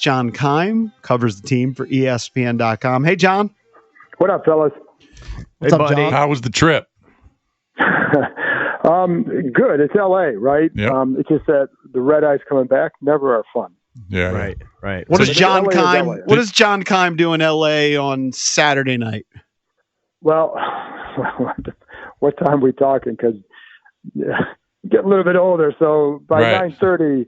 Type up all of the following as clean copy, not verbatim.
John Keim, covers the team for ESPN.com. Hey, John. What up, fellas? What's up, buddy? How was the trip? Good. It's L.A., right? Yep. It's just that the red eyes coming back never are fun. Yeah. Right. What does John Keim? LA. What does John Keim do in L.A. on Saturday night? Well, what time are we talking? Because get a little bit older, so by 9:30,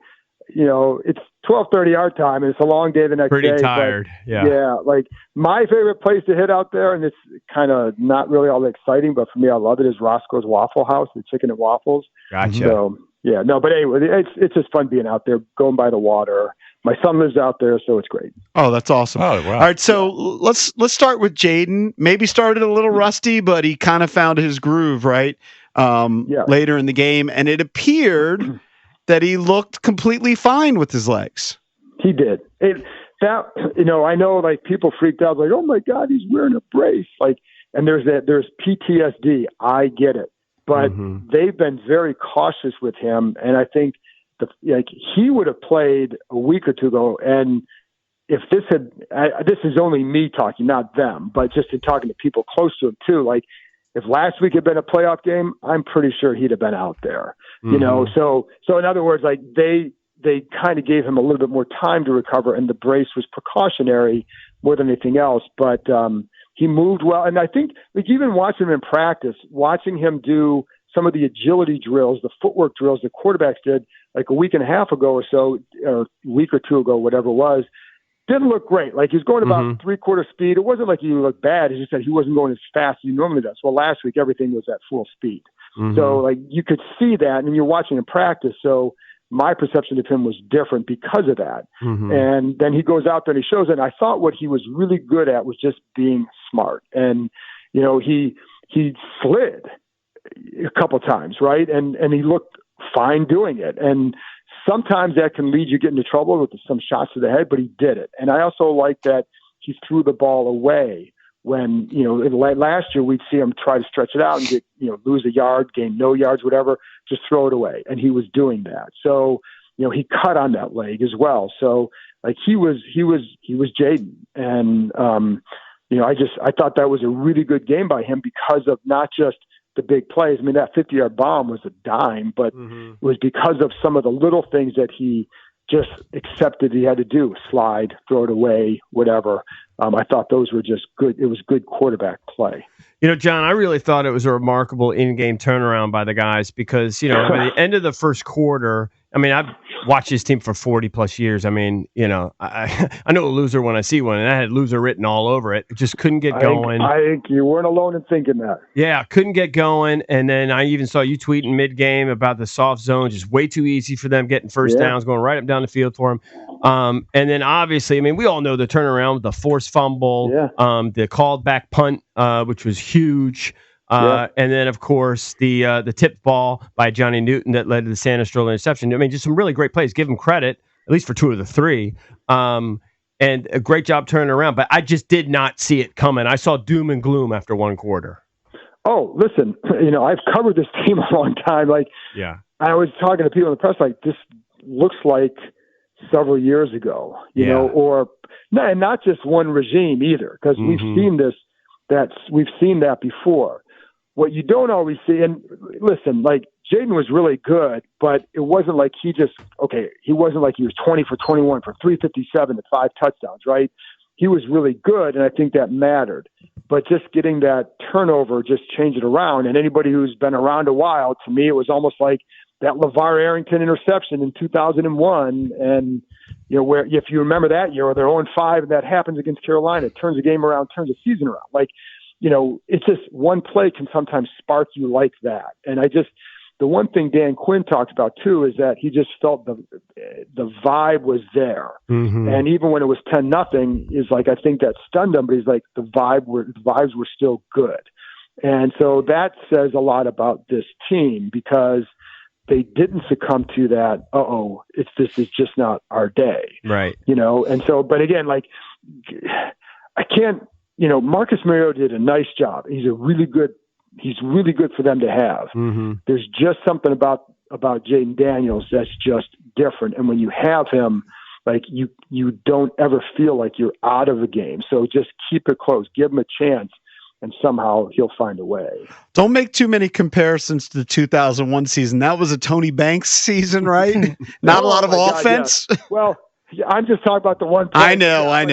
it's 12:30 our time, and it's a long day the next day. Pretty tired. Yeah. Like my favorite place to hit out there, and it's kind of not really all that exciting, but for me, I love it, is Roscoe's Waffle House, the chicken and waffles. Gotcha. So but anyway, it's just fun being out there, going by the water. My son lives out there, so it's great. Oh, that's awesome. Oh, wow. All right, so let's start with Jaden. Maybe started a little rusty, but he kind of found his groove, right? Later in the game, and it appeared that he looked completely fine with his legs. He did. I know, like, people freaked out, like, oh my God, he's wearing a brace. Like, and there's PTSD. I get it. But they've been very cautious with him, and I think he would have played a week or two ago. And if this is only me talking, not them, but just in talking to people close to him too. Like, if last week had been a playoff game, I'm pretty sure he'd have been out there. So in other words, like they kind of gave him a little bit more time to recover, and the brace was precautionary more than anything else. But he moved well, and I think, like, even watching him in practice, watching him do some of the agility drills, the footwork drills the quarterbacks did like a week and a half ago or so, or a week or two ago, whatever it was, didn't look great. Like, he was going about 3/4 speed. It wasn't like he looked bad. He just said he wasn't going as fast as he normally does. Well, last week, everything was at full speed. So, like, you could see that, and you're watching him practice. So my perception of him was different because of that. And then he goes out there and he shows it. And I thought what he was really good at was just being smart. And, he slid a couple times, right? And he looked fine doing it. And sometimes that can lead you get into trouble with some shots to the head, but he did it. And I also like that he threw the ball away when, last year we'd see him try to stretch it out and get, lose a yard, gain no yards, whatever, just throw it away. And he was doing that. So, he cut on that leg as well. So, like, he was Jaden. And, I thought that was a really good game by him because of not just the big plays. I mean, that 50-yard bomb was a dime, but it was because of some of the little things that he just accepted he had to do: slide, throw it away, whatever. I thought those were just good. It was good quarterback play. John, I really thought it was a remarkable in-game turnaround by the guys because, by the end of the first quarter, I mean, I've watched this team for 40 plus years. I mean, I know a loser when I see one, and I had loser written all over it. It just couldn't get going. I think you weren't alone in thinking that. Yeah, couldn't get going. And then I even saw you tweeting mid-game about the soft zone, just way too easy for them getting first downs, going right up down the field for them. And then obviously, I mean, we all know the turnaround, the forced fumble, the called back punt, which was huge. And then, of course, the tip ball by Johnny Newton that led to the Sanders Stroll interception. I mean, just some really great plays. Give him credit, at least for 2 of the 3. And a great job turning around. But I just did not see it coming. I saw doom and gloom after 1 quarter. Oh, listen, I've covered this team a long time. Like, I was talking to people in the press, like, this looks like several years ago, or and not just one regime either, because we've seen this. We've seen that before. What you don't always see, and listen, like, Jaden was really good, but it wasn't like he wasn't like he was 20 for 21 for 357 and 5 touchdowns, right? He was really good, and I think that mattered. But just getting that turnover, just change it around. And anybody who's been around a while, to me, it was almost like that LeVar Arrington interception in 2001. And, where if you remember that year, where they're 0-5 and that happens against Carolina, it turns the game around, turns the season around. Like, it's just one play can sometimes spark you like that. And the one thing Dan Quinn talked about too is that he just felt the vibe was there. And even when it was 10-0, is like, I think that stunned him, but he's like, the vibes were still good. And so that says a lot about this team because they didn't succumb to that. This is just not our day. Right. And so, but again, like, I can't, Marcus Mariota did a nice job. He's really good for them to have. There's just something about Jaden Daniels that's just different. And when you have him, like you don't ever feel like you're out of the game. So just keep it close, give him a chance, and somehow he'll find a way. Don't make too many comparisons to the 2001 season. That was a Tony Banks season, right? Not a lot of offense. God, yeah. Well, I'm just talking about the one play. I know. I'm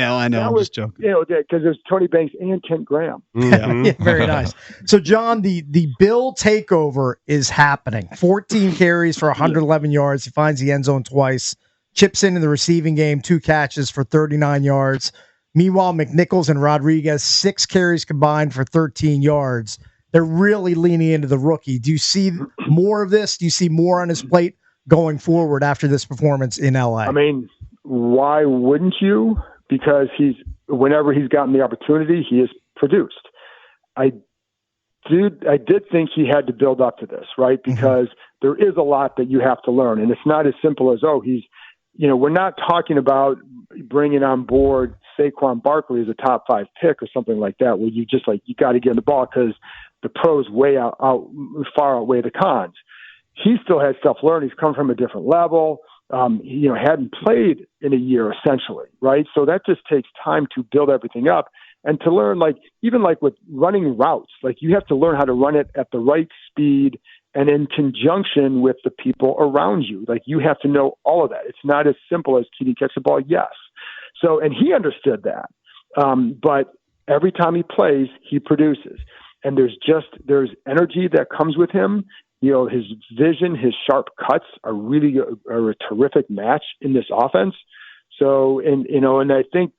just joking. Because there's Tony Banks and Kent Graham. Yeah, very nice. So, John, the Bill takeover is happening. 14 carries for 111 yards. He finds the end zone twice. Chips into the receiving game, 2 catches for 39 yards. Meanwhile, McNichols and Rodriguez, 6 carries combined for 13 yards. They're really leaning into the rookie. Do you see more of this? Do you see more on his plate going forward after this performance in LA? I mean, why wouldn't you? Because whenever he's gotten the opportunity, he has produced. I did think he had to build up to this, right? Because there is a lot that you have to learn. And it's not as simple as, we're not talking about bringing on board Saquon Barkley as a top 5 pick or something like that, where you just you got to get in the ball because the pros far outweigh the cons. He still has stuff learned. He's come from a different level. He hadn't played in a year essentially, right? So that just takes time to build everything up and to learn, even with running routes, you have to learn how to run it at the right speed and in conjunction with the people around you. You have to know all of that. It's not as simple as, can you catch the ball? Yes. So, and he understood that. But every time he plays, he produces. And there's energy that comes with him. His vision, his sharp cuts are really a terrific match in this offense. So, and I think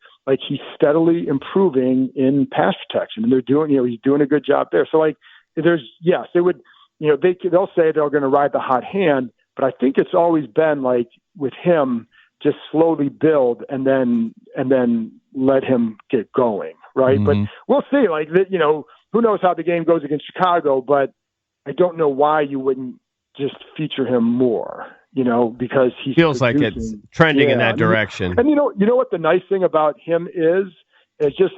he's steadily improving in pass protection, and he's doing a good job there. So they would, they'll say they're going to ride the hot hand, but I think it's always been with him, just slowly build and then let him get going. Right. Mm-hmm. But we'll see, who knows how the game goes against Chicago, but I don't know why you wouldn't just feature him more, because he feels like it's trending in that direction. And you know what the nice thing about him is just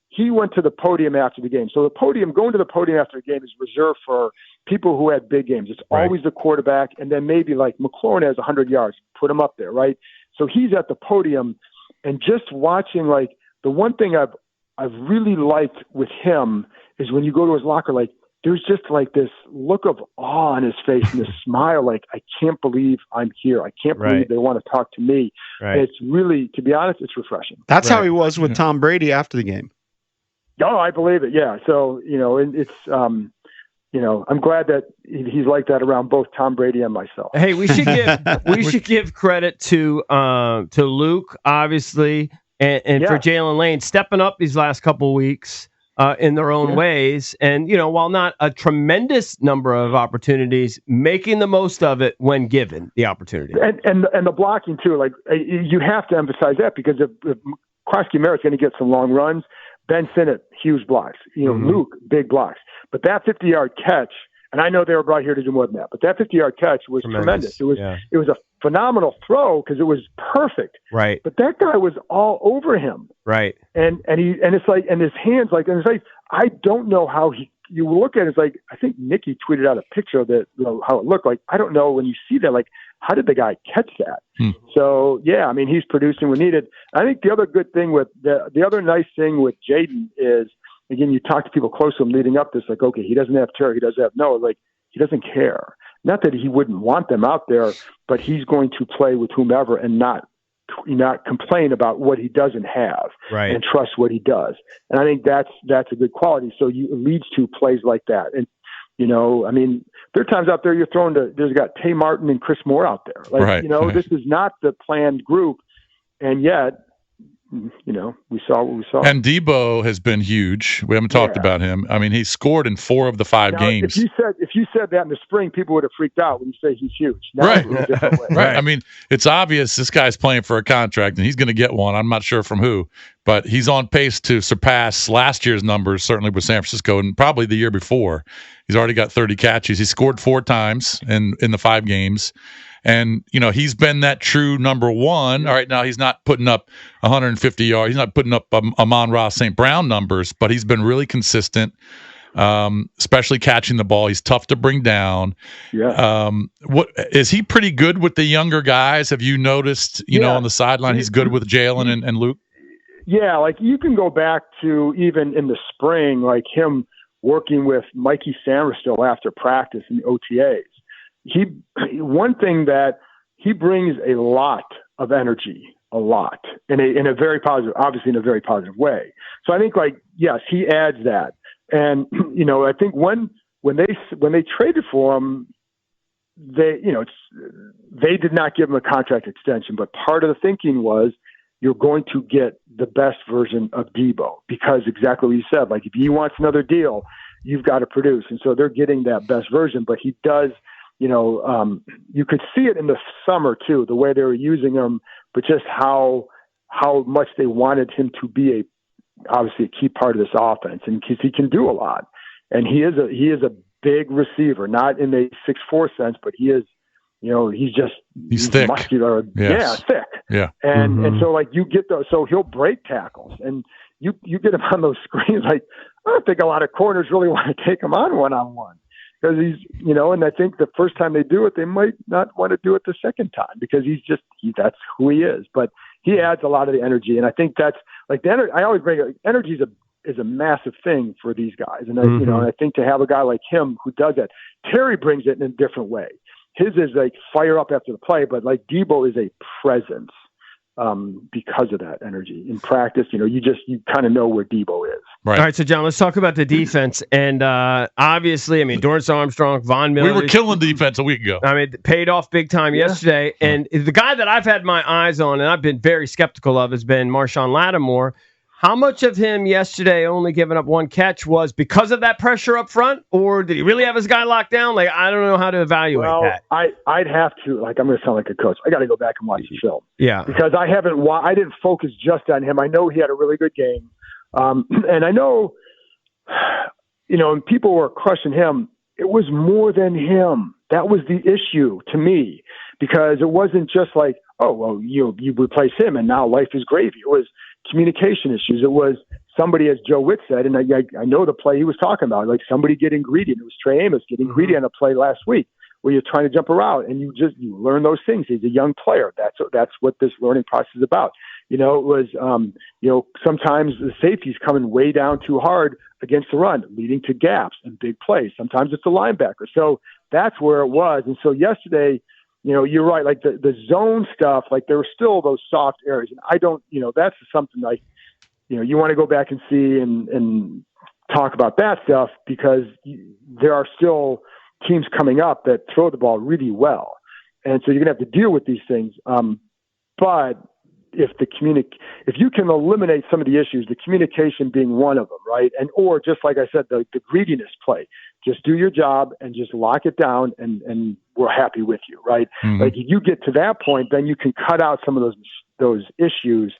he went to the podium after the game. So going to the podium after the game is reserved for people who had big games. It's always the quarterback. And then maybe McLaurin has 100 yards, put him up there. Right. So he's at the podium, and just watching, the one thing I've really liked with him is when you go to his locker, there's just this look of awe on his face and this smile, I can't believe I'm here. I can't believe they want to talk to me. Right. It's really, to be honest, it's refreshing. That's how he was with Tom Brady after the game. Oh, I believe it. Yeah. So, it's, I'm glad that he's like that around both Tom Brady and myself. Hey, we should give credit to Luke, obviously, and for Jalen Lane stepping up these last couple of weeks. In their own ways. And, while not a tremendous number of opportunities, making the most of it when given the opportunity. And the blocking, too. You have to emphasize that, because if Croskey-Merritt's going to get some long runs, Ben Sinnott, huge blocks. Luke, big blocks. But that 50-yard catch, and I know they were brought here to do more than that, but that 50-yard catch was tremendous. It was a phenomenal throw because it was perfect. Right. But that guy was all over him. Right. And it's and his hands and it's I don't know how you look at it, it's I think Nikki tweeted out a picture of it, how it looked like. I don't know when you see that, how did the guy catch that? So yeah, he's producing when needed. I think the other good thing with the other nice thing with Jaden is, again, you talk to people close to him leading up this, okay, he doesn't have Terry, he doesn't have Noah, he doesn't care. Not that he wouldn't want them out there, but he's going to play with whomever and not complain about what he doesn't have, and trust what he does. And I think that's a good quality. So it leads to plays like that. And, there are times out there you're throwing there's got Tay Martin and Chris Moore out there. This is not the planned group. And yet, we saw what we saw. And Debo has been huge. We haven't talked about him. He scored in 4 of the 5 games. If you said that in the spring, people would have freaked out when you say he's huge. Right. Right. It's obvious this guy's playing for a contract, and he's going to get one. I'm not sure from who, but he's on pace to surpass last year's numbers, certainly with San Francisco, and probably the year before. He's already got 30 catches. He scored 4 times in the 5 games. And, he's been that true number one. All right, now he's not putting up 150 yards. He's not putting up Amon-Ra St. Brown numbers, but he's been really consistent. especially catching the ball. He's tough to bring down. Yeah. What is he pretty good with the younger guys? Have you noticed? You know, on the sideline, he's good with Jalen and Luke. Yeah, like you can go back to even in the spring, like him working with Mikey Samerstill after practice in the OTAs. One thing that he brings a lot of energy, in a very positive, obviously in a very positive way. So I think, like, yes, he adds that. And, you know, I think when they traded for him, they did not give him a contract extension, but part of the thinking was you're going to get the best version of Debo, because exactly what you said, like if he wants another deal, you've got to produce. And so they're getting that best version, but he does, you could see it in the summer too, the way they were using him, but just how much they wanted him to be obviously a key part of this offense, and because he can do a lot. And he is a big receiver, not in the 6'4" sense, but he is, he's thick, muscular. Yes. Yeah, thick. Yeah. And so like you get those, so he'll break tackles, and you get him on those screens. Like, I don't think a lot of corners really want to take him on one-on-one, because he's, and I think the first time they do it, they might not want to do it the second time, because that's who he is. But he adds a lot of the energy. And I think that's like I always bring it, energy is a massive thing for these guys. And and I think to have a guy like him who does that, Terry brings it in a different way. His is like fire up after the play, but like Debo is a presence because of that energy in practice. You kind of know where Debo is. Right. All right, so John, let's talk about the defense. And obviously, I mean, Dorrance Armstrong, Von Miller. We were killing defense a week ago. I mean, paid off big time yesterday. And the guy that I've had my eyes on, and I've been very skeptical of, has been Marshawn Lattimore. How much of him yesterday only giving up one catch was because of that pressure up front, or did he really have his guy locked down? Like, I don't know how to evaluate that. I'd have to, like, I'm going to sound like a coach. I got to go back and watch the film. Yeah. Because I didn't focus just on him. I know he had a really good game. And I know, and people were crushing him. It was more than him. That was the issue to me, because it wasn't just like, oh, well, you replace him and now life is gravy. It was communication issues. It was somebody, as Joe Witt said, and I know the play he was talking about, like somebody getting greedy. It was Trey Amos getting greedy on a play last week where you're trying to jump around, and you learn those things. He's a young player. That's what this learning process is about. It was, sometimes the safety's coming way down too hard against the run, leading to gaps and big plays. Sometimes it's the linebacker. So that's where it was. And so yesterday, you're right. Like the zone stuff, like there were still those soft areas. And I don't, that's something like, you want to go back and see and talk about that stuff, because there are still teams coming up that throw the ball really well. And so you're going to have to deal with these things. But if you can eliminate some of the issues, the communication being one of them, right? Or just like I said, the greediness play, just do your job and just lock it down, and we're happy with you, right? Mm-hmm. Like if you get to that point, then you can cut out some of those issues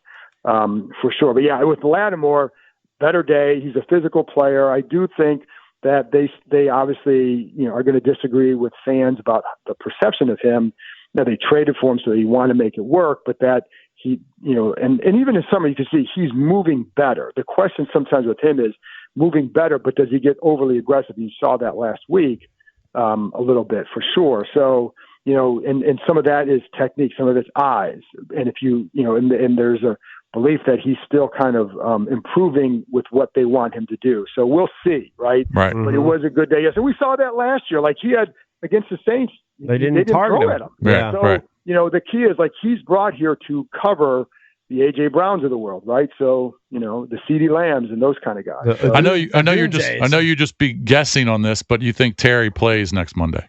for sure. But yeah, with Lattimore, better day. He's a physical player. I do think that they obviously are going to disagree with fans about the perception of him. Now, they traded for him, so they want to make it work, but that he, and even in summer, you can see he's moving better. The question sometimes with him is moving better, but does he get overly aggressive? You saw that last week a little bit for sure. So, and some of that is technique, some of it's eyes. And if and there's a belief that he's still kind of improving with what they want him to do. So we'll see, right? Right. But it was a good day. Yes, and we saw that last year. Like he had against the Saints, they didn't target throw him. At him. Yeah, so, right. The key is like he's brought here to cover the A.J. Browns of the world, right? So, the CeeDee Lambs and those kind of guys. So, I know you're just be guessing on this, but you think Terry plays next Monday?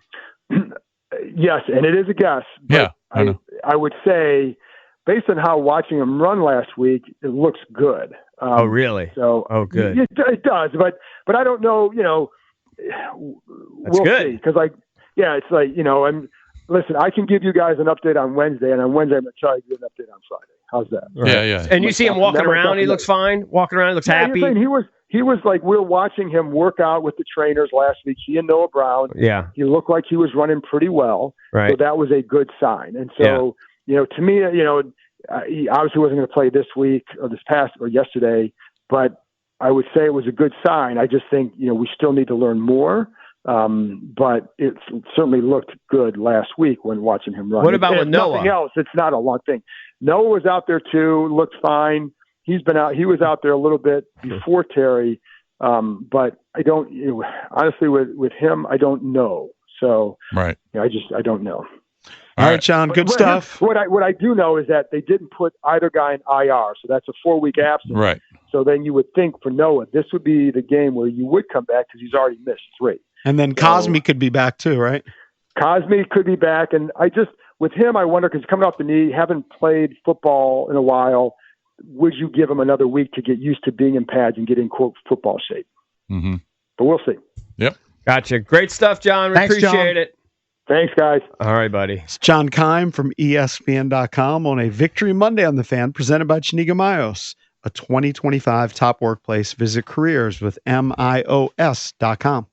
Yes, and it is a guess. Yeah, I know. I would say, based on how watching him run last week, it looks good. Oh, really? So, good. It does, but I don't know. That's we'll good. see, because it's like listen, I can give you guys an update on Wednesday, and on Wednesday I'm going to try to give an update on Friday. How's that? Right. Yeah. And you see him walking around. He looks fine. Walking around, he looks happy. He was like, we're watching him work out with the trainers last week. He and Noah Brown. Yeah. He looked like he was running pretty well. Right. So that was a good sign. And so, to me, he obviously wasn't going to play this week or this past or yesterday, but I would say it was a good sign. I just think, we still need to learn more. But it certainly looked good last week when watching him run. What about with Noah? Nothing else. It's not a long thing. Noah was out there too, looked fine. He was out there a little bit before Terry. But I don't, honestly with him, I don't know. So right. I don't know. All right, John, good stuff. What I do know is that they didn't put either guy in IR, so that's a 4-week absence. Right. So then you would think for Noah, this would be the game where you would come back because he's already missed 3. And then Cosme could be back too, right? Cosme could be back, and with him, I wonder, because he's coming off the knee, haven't played football in a while. Would you give him another week to get used to being in pads and get in quote football shape? Mm-hmm. But we'll see. Yep. Gotcha. Great stuff, John. We appreciate it. Thanks, guys. All right, buddy. It's John Keim from ESPN.com on a Victory Monday on the Fan, presented by Chiniga Mayos, a 2025 top workplace. Visit careers with MIOS.com.